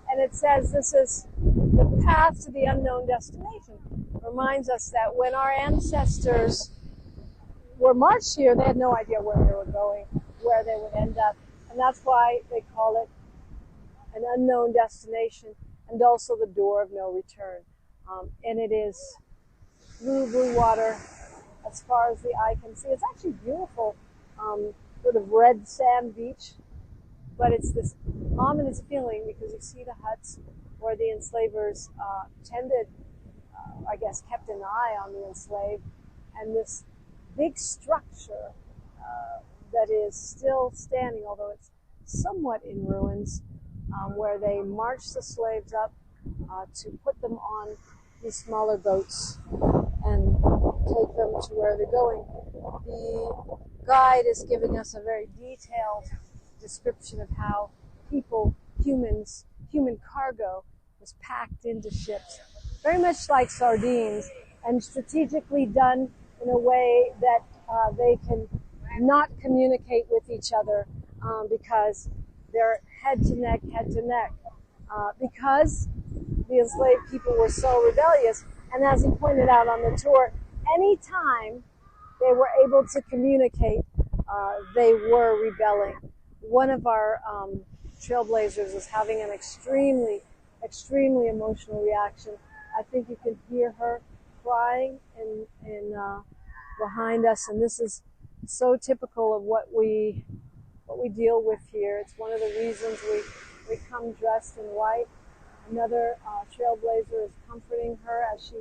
and it says this is the path to the unknown destination. It reminds us that when our ancestors were marched here, they had no idea where they were going, where they would end up, and that's why they call it an unknown destination and also the door of no return. And it is blue water as far as the eye can see. It's actually beautiful, sort of red sand beach, but it's this ominous feeling because you see the huts where the enslavers tended, kept an eye on the enslaved, and this big structure that is still standing, although it's somewhat in ruins, where they marched the slaves up to put them on these smaller boats and take them to where they're going. The guide is giving us a very detailed description of how human cargo was packed into ships, very much like sardines, and strategically done in a way that they can not communicate with each other because they're head to neck. because the enslaved people were so rebellious. And as he pointed out on the tour, anytime they were able to communicate, they were rebelling. One of our trailblazers is having an extremely emotional reaction. I think you can hear her crying in behind us, and this is so typical of what we deal with here. It's one of the reasons we come dressed in white. Another trailblazer is comforting her as she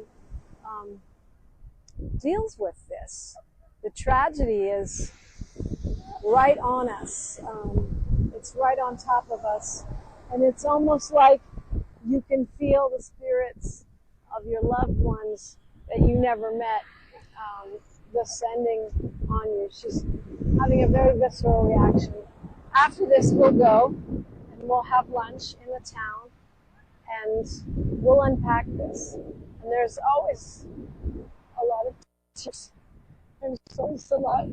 deals with this. The tragedy is right on us. It's right on top of us. And it's almost like you can feel the spirits of your loved ones that you never met descending on you. She's having a very visceral reaction. After this, we'll go and we'll have lunch in the town and we'll unpack this. And there's always a lot of tears. There's always a lot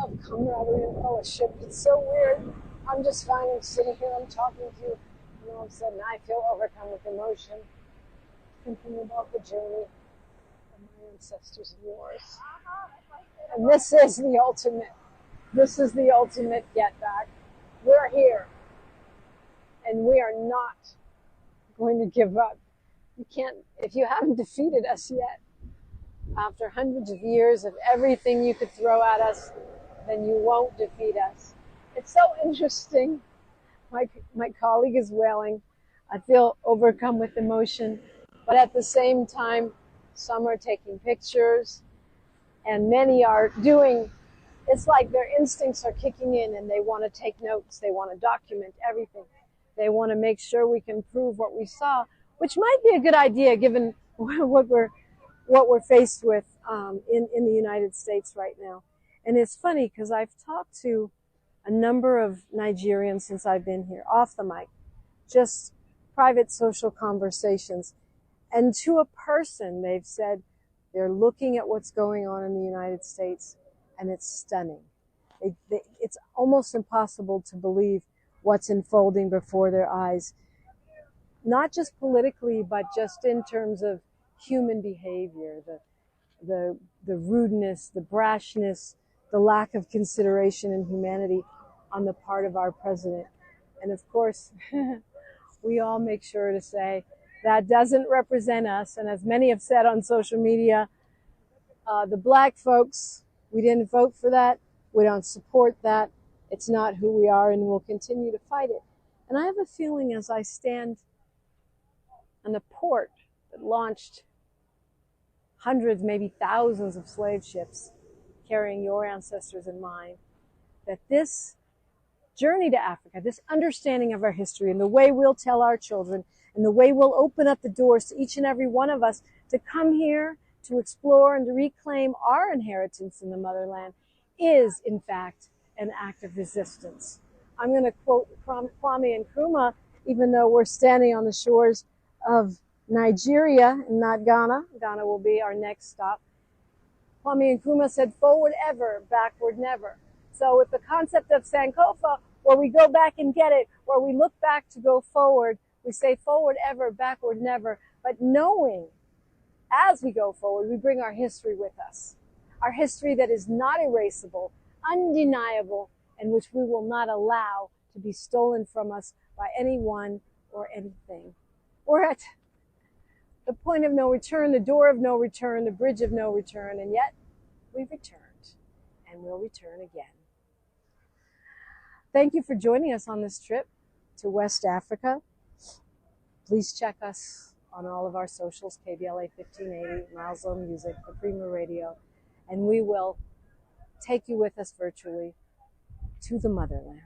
of camaraderie and fellowship. It's so weird. I'm just finding sitting here, I'm talking to you, and all of a sudden I feel overcome with emotion, thinking about the journey of my ancestors and yours. And this is the ultimate get back. We're here, and we are not going to give up. You can't, if you haven't defeated us yet, after hundreds of years of everything you could throw at us, then you won't defeat us. It's so interesting. My colleague is wailing. I feel overcome with emotion, but at the same time, some are taking pictures, and many are doing, it's like their instincts are kicking in and they want to take notes. They want to document everything. They want to make sure we can prove what we saw, which might be a good idea given what we're faced with in the United States right now. And it's funny because I've talked to a number of Nigerians since I've been here, off the mic, just private social conversations. And to a person, they've said they're looking at what's going on in the United States, and it's stunning. It's almost impossible to believe what's unfolding before their eyes, not just politically, but just in terms of human behavior, the rudeness, the brashness, the lack of consideration and humanity on the part of our president. And of course, we all make sure to say that doesn't represent us. And as many have said on social media, the black folks, we didn't vote for that. We don't support that. It's not who we are, and we'll continue to fight it. And I have a feeling as I stand on the port that launched hundreds, maybe thousands of slave ships carrying your ancestors and mine, that this journey to Africa, this understanding of our history and the way we'll tell our children and the way we'll open up the doors to each and every one of us to come here, to explore and to reclaim our inheritance in the motherland is, in fact, an act of resistance. I'm going to quote Kwame Nkrumah, even though we're standing on the shores of Nigeria and not Ghana. Ghana will be our next stop. Kwame Nkrumah said, "Forward ever, backward never." So with the concept of Sankofa, where we go back and get it, where we look back to go forward, we say forward ever, backward never. But knowing as we go forward, we bring our history with us. Our history that is not erasable, undeniable, and which we will not allow to be stolen from us by anyone or anything. We're at the point of no return, the door of no return, the bridge of no return, and yet we've returned and will return again. Thank you for joining us on this trip to West Africa. Please check us on all of our socials, KBLA 1580, Miles and Music, DiPrima Radio, and we will take you with us virtually to the motherland.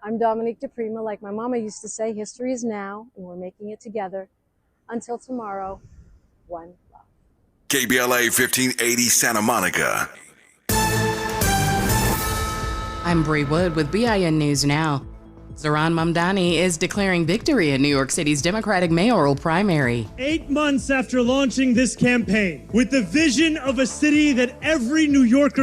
I'm Dominique DiPrima. Like my mama used to say, history is now, and we're making it together. Until tomorrow, one love. KBLA 1580 Santa Monica. I'm Bree Wood with BIN News Now. Zohran Mamdani is declaring victory in New York City's Democratic mayoral primary. 8 months after launching this campaign, with the vision of a city that every New Yorker